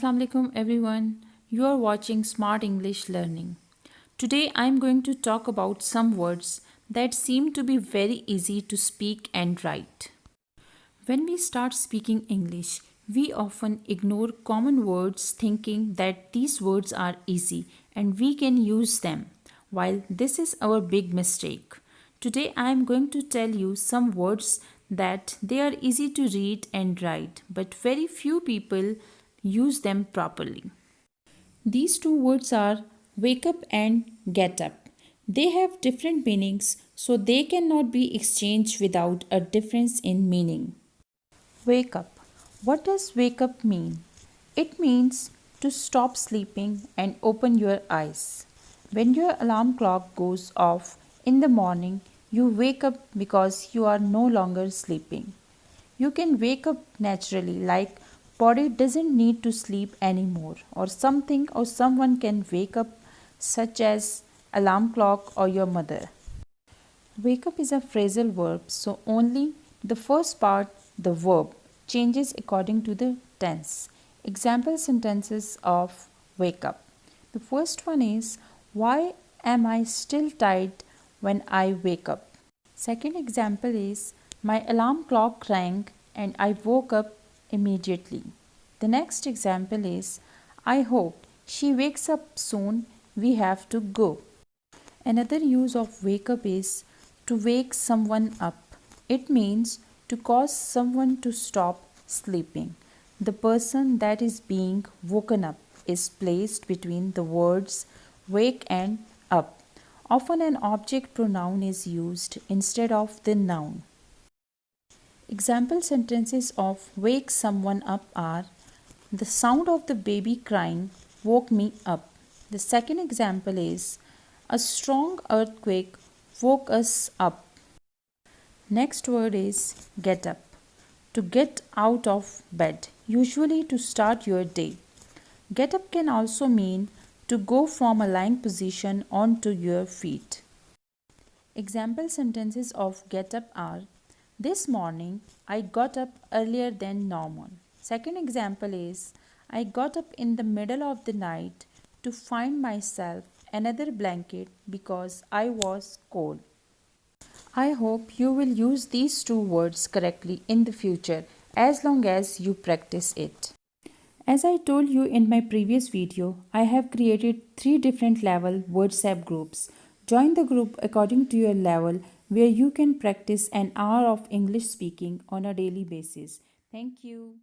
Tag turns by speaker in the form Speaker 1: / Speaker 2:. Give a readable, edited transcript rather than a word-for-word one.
Speaker 1: Assalamu alaikum everyone. You are watching Smart English Learning. Today I am going to talk about some words that seem to be very easy to speak and write. When we start speaking English, we often ignore common words thinking that these words are easy and we can use them. While this is our big mistake. Today I am going to tell you some words that they are easy to read and write, but very few people use them properly. These two words are wake up and get up. They have different meanings, so they cannot be exchanged without a difference in meaning. Wake up. What does wake up mean? It means to stop sleeping and open your eyes. When your alarm clock goes off in the morning, you wake up because you are no longer sleeping. You can wake up naturally, like body doesn't need to sleep anymore, or something or someone can wake up, such as alarm clock or your mother. Wake up is a phrasal verb, so only the first part, the verb, changes according to the tense. Example sentences of wake up. The first one is, why am I still tired when I wake up? Second example is, my alarm clock rang and I woke up immediately. The next example is, I hope she wakes up soon, we have to go. Another use of wake up is to wake someone up. It means to cause someone to stop sleeping. The person that is being woken up is placed between the words wake and up. Often an object pronoun is used instead of the noun. Example sentences of wake someone up are, the sound of the baby crying woke me up. The second example is, a strong earthquake woke us up. Next word is get up. To get out of bed, usually to start your day. Get up can also mean to go from a lying position onto your feet. Example sentences of get up are, this morning I got up earlier than normal. Second example is, I got up in the middle of the night to find myself another blanket because I was cold. I hope you will use these two words correctly in the future as long as you practice it. As I told you in my previous video, I have created 3 different level WhatsApp groups. Join the group according to your level where you can practice an hour of English speaking on a daily basis. Thank you.